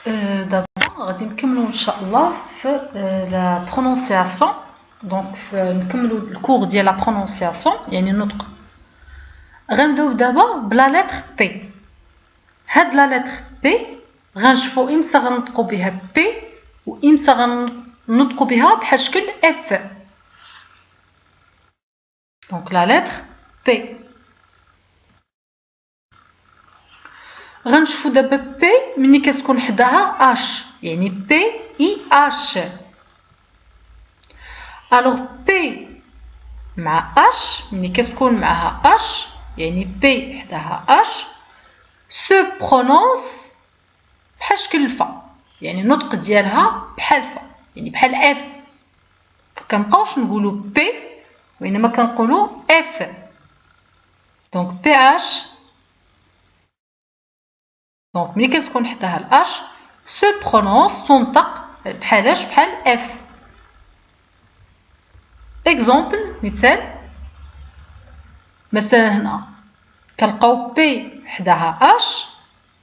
دابا غادي نكملوا ان شاء الله في لا برونونسياسيون. دونك نكملوا الكور ديال لا برونونسياسيون يعني النطق. غنبداو دابا بلا لتر بي. هاد لا لتر بي غنشوفوا امتى غنطقوا بها بي وامتى غنطقوا بها بحال شكل اف. دونك لا لتر بي غنشوفوا دابا بي ملي كتكون حداها اش يعني بي اي اش. الوغ بي مع اش ملي كتكون معها اش يعني بي حداها اش سو برونونس بحال شكل الفا، يعني النطق ديالها بحال فا يعني بحال اف. كنبقاوش نقولوا بي وانما كنقولوا اف. دونك بي اش. دونك ملي كتكون حداها الاش سو برونونس تنطق بحالاش بحال اف. اكزومبل مثال، مثلا هنا كنلقاو بي حداها اش،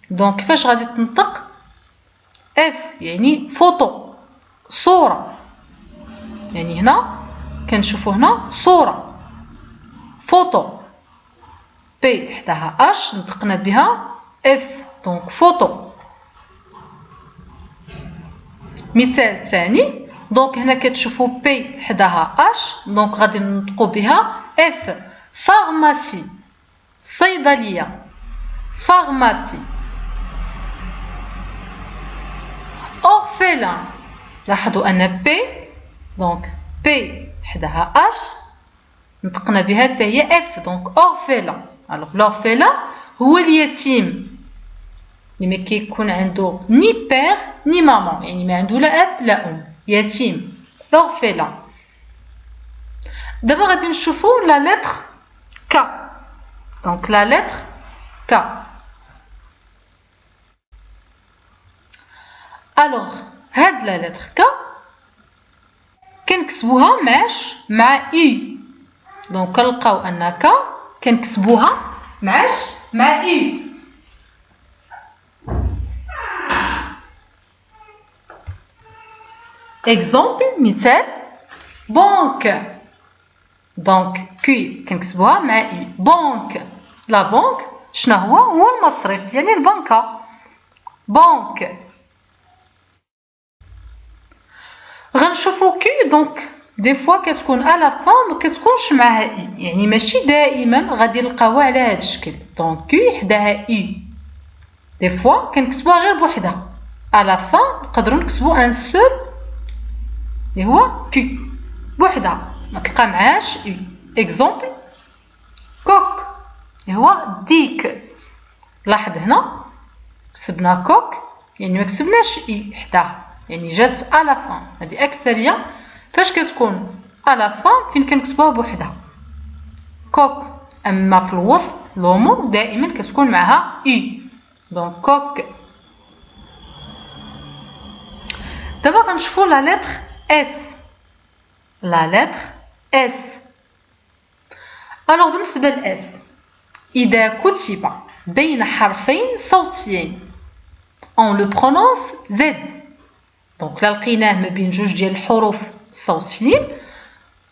دونك كيفاش غادي تنطق اف يعني فوتو صورة. يعني هنا كنشوفوا هنا صورة فوتو. بي حداها اش نطقنا بها اف دونك فوتو. مثال ثاني، دونك هنا كتشوفوا بي حداها اش دونك غادي نطقوا بها اف. فارماسي صيدلية فارماسي. أورفيلان، لاحظوا أن بي دونك بي حداها اش نطقنا بها حتى هي اف دونك أورفيلان. الوغ لورفيلان هو اليتيم اللي ما كيكون عنده ني بير ني مامون، يعني ما عنده لا اب لا ام، يتيم لورفيلان. دابا غادي نشوفوا لا لتر كا. دونك لا لتر كا. الوغ هاد لا لتر كا كنكتبوها معاش مع اي. دونك كنلقاو ان كا كنكتبوها معاش مع اي. اكزومبل مثال بنك. دونك كي كنكتبوها مع اي. بنك لا بنك شنو هو المصرف يعني البنكة بنك. غنشوفو كي دونك دي فوا كتكون على فان ما كتكونش معها اي، يعني ماشي دائما غادي نلقاوها على هذا الشكل. دونك كي حداها اي دي فوا كنكتبوها غير بوحدها. على فان نقدروا نكتبوا ان سول اللي هو كي بوحدها ما تلقى معاش اي. اكزومبل كوك اللي هو ديك. لاحظ هنا كتبنا كوك يعني ما كتبناش اي حداها، يعني جات على فان. هذه اكثريه فاش كتكون على فان فين كنكتبوها بوحدها كوك، اما في الوسط لومو دائما كتكون معها اي. دونك كوك. دابا غنشوفوا لا لتر اس. لا لتر اس. الوغ بالنسبه لاس اذا كتب بين حرفين صوتيين on le prononce Z. دونك لا لقيناه ما بين جوج ديال الحروف الصوتيين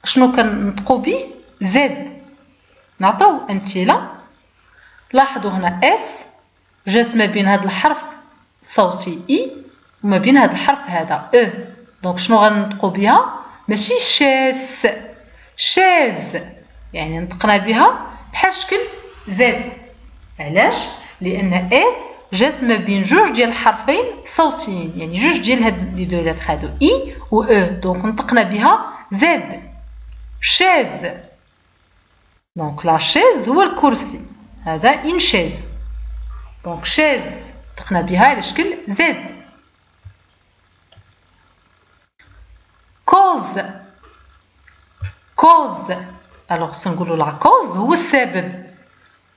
شنو كنطقوا به زد. نعطيو امثله. لاحظوا هنا اس جات ما بين هذا الحرف الصوتي اي وما بين هذا الحرف هذا او. دونك شنو غنطقوا بها ماشي شاس شاز، يعني نطقنا بها بحال شكل زد. علاش؟ لان اس جات ما بين جوج ديال الحرفين صوتيين، يعني جوج ديال هاد لي دو لتر هادو اي و او. دونك نطقنا بها زد شاز. دونك لا شاز هو الكرسي، هذا اون شاز. دونك شاز نطقنا بها على شكل زد. كوز كوز. الوغ تنقولوا لا كوز هو السبب،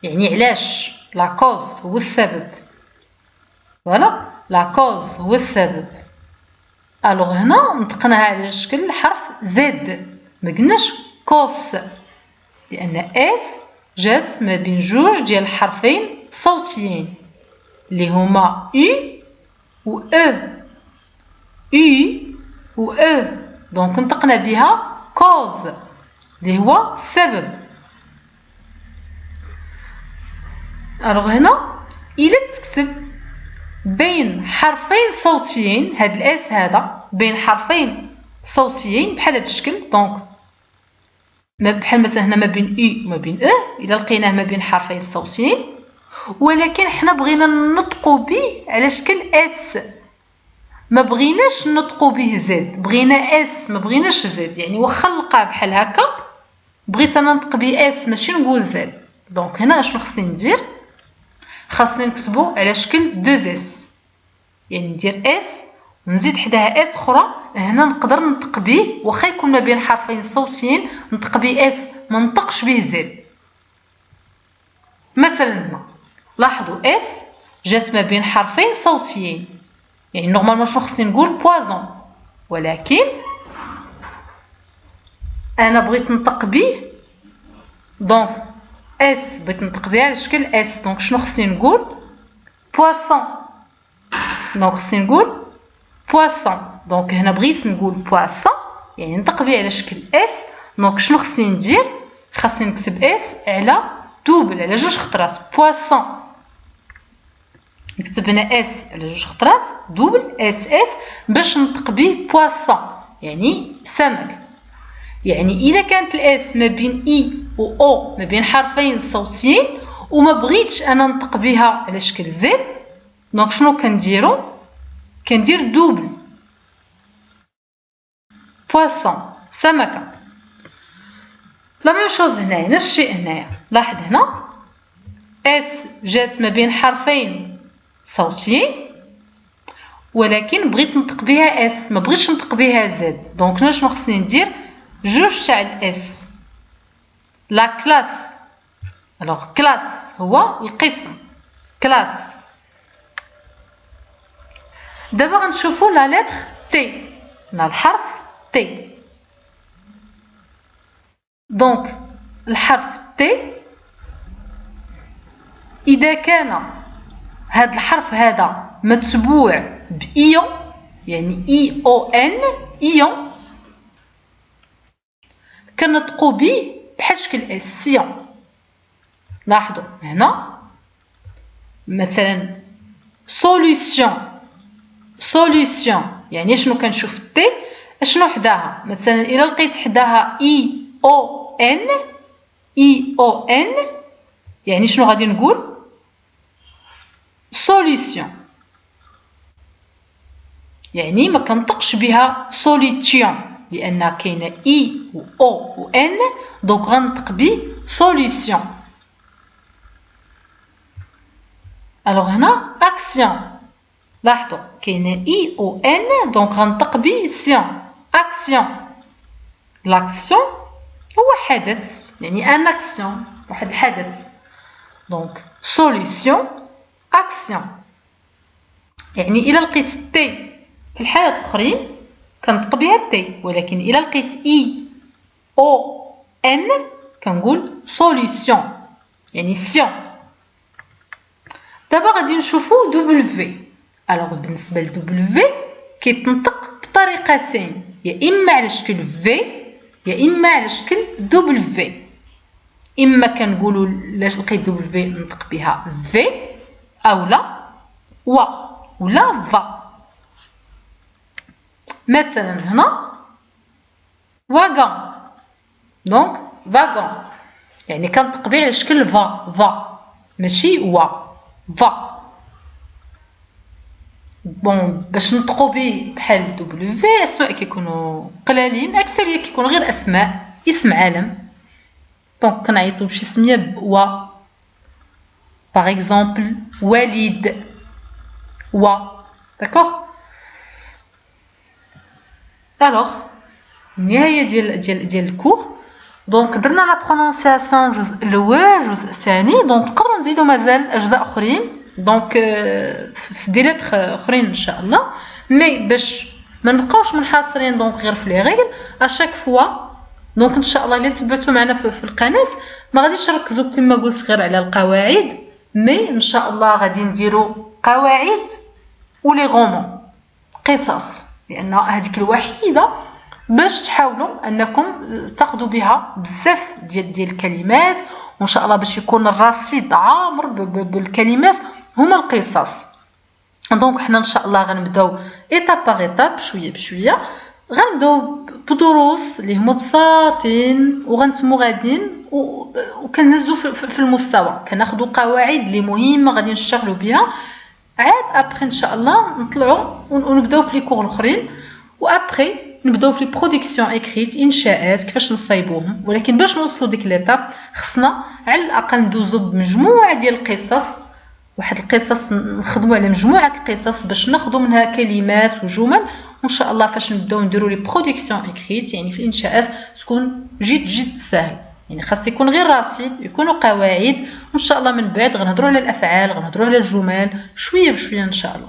يعني علاش لا كوز هو السبب. فوالا لا كوز هو السبب. الوغ هنا نطقناها على شكل حرف زد ما قلناش كوس، لان اس جات ما بين جوج ديال الحرفين صوتيين اللي هما اي و او U و E دونك نطقنا بها cause اللي هو السبب. الوغ هنا إلا تكتب بين حرفين صوتيين، هاد الاس هذا بين حرفين صوتيين بحال هاد الشكل، دونك بحال مثلا هنا ما بين U وما بين E، إلا لقيناه ما بين حرفين صوتيين ولكن حنا بغينا نطقو به على شكل اس، ما بغيناش نطقو به زد، بغينا اس ما بغيناش زد، يعني واخا نلقاه بحال هكا بغيت انا نطق به اس ماشي نقول زد. دونك هنا اشنو خصني ندير؟ خاصني نكتبو على شكل 2 اس، يعني ندير اس ونزيد حداها اس اخرى. هنا نقدر نطق به واخا يكون ما بين حرفين صوتيين نطق به اس ما نطقش به زد. مثلا هنا لاحظوا اس جات ما بين حرفين صوتيين، يعني نورمالمون شنو خصني نقول؟ بوازون، ولكن انا بغيت نطق به دونك اس بغيت نطق به على شكل اس، دونك شنو خصني نقول؟ بواسون. دونك خصني نقول بواسون، دونك هنا بغيت نقول بواسون يعني نطق به على شكل اس، دونك شنو خصني ندير؟ خاصني نكتب اس على دوبل، على 2 خطرات، بواسون. نكتب هنا اس على 2 خطرات دوبل اس اس باش نطق به بواسون يعني سمك. يعني الا كانت الاس ما بين اي و او ما بين حرفين صوتيين وما بغيتش انا نطق بها على شكل زد، دونك شنو كنديرو؟ كندير دوبل بواسون سمكه. لا ميم شوز هنايا، نفس الشيء هنايا. لاحظ هنا اس جات ما بين حرفين صوتيين ولكن بغيت نطق بها اس ما بغيتش نطق بها زد، دونك هنا شنو خصني ندير؟ 2 تاع الاس. لا كلاس، الوغ كلاس هو القسم، كلاس. دابا غنشوفو لا لتر تي، الحرف تي. دونك الحرف تي اذا كان هاد الحرف هذا متبوع بإيون يعني اي او ان ايون كنطقو به بحال شكل اس سيون. لاحظوا هنا مثلا سوليسيون، سوليسيون يعني شنو كنشوف تي اشنو حداها؟ مثلا الا لقيت حداها اي او ان، اي او ان يعني شنو غادي نقول؟ سوليسيون، يعني ما كنطقش بها سوليتيون لان كاينه اي و او و ان، دونك غنطق ب سوليسيون. الوغ هنا اكسيون، لاحظوا كاينه اي او ان دونك غنطق ب سيون، اكسيون. لاكسيون هو حدث يعني ان اكسيون، واحد الحدث. دونك سوليسيون اكسيون، يعني الا لقيت تي في الحالات الاخرين كنطق بها تي، ولكن الا لقيت اي او ان كنقول سوليسيون يعني سيون. دابا غادي نشوفو دبليو. الوغ بالنسبه لدبليو كيتنطق بطريقتين، يا اما على شكل في يا اما على شكل دبليو. اما كنقولوا لاش لقيت دبليو نطق بها في اولا و ولا فا. مثلا هنا واغون، دونك واغون يعني كنطق به على شكل فا ماشي وا فا. بون باش نطقو به بحال دبليو اسماء كيكونوا قلالين، اكثريه كيكون غير اسماء اسم عالم، دونك كنعيطو بشي سميه بوا. باغ اكزومبل وليد و، داكوغ. الوغ النهايه ديال الكور، دونك درنا لا برونونسياسيون الجزء الاول الجزء الثاني، دونك نقدروا نزيدوا مازال اجزاء اخرين دونك في دي لتر اخرين ان شاء الله، مي باش ما نبقاوش منحصرين دونك غير في لي ريغل اشاك فوا. دونك ان شاء الله الا تبعتوا معنا في القناه ما غاديش نركزوا كما قلت غير على القواعد، مي ان شاء الله غادي نديروا قواعد ولي غومون قصص، لان هذيك الوحيده باش تحاولوا انكم تاخذوا بها بزاف ديال الكلمات، وان شاء الله باش يكون الرصيد عامر بالكلمات هما القصص. دونك حنا ان شاء الله غنبداو ايتاب باغ ايتاب شويه بشويه، غنبداو بدروس اللي هما بساطين وغنتمو غاديين وكنهزو في المستوى، كناخذوا قواعد اللي مهمه غادي نشتغلوا بها، عاد ابري ان شاء الله نطلعوا ونبداو في لي كور الاخرين، وابري نبداو في برودكسيون اكريت انشاءات كيفاش نصايبوهم. ولكن باش نوصلوا ديك ليطاب خصنا على الاقل ندوزو بمجموعه ديال القصص، واحد القصص نخدموا على مجموعه القصص باش ناخذوا منها كلمات وجمل، وان شاء الله فاش نبداو نديروا لي برودكسيون اكريت يعني في الانشاءات تكون جد سهل، يعني خاص يكون غير رصيد، يكونوا قواعد، وان شاء الله من بعد غنهضروا على الافعال، غنهضروا على الجمل شويه بشويه ان شاء الله.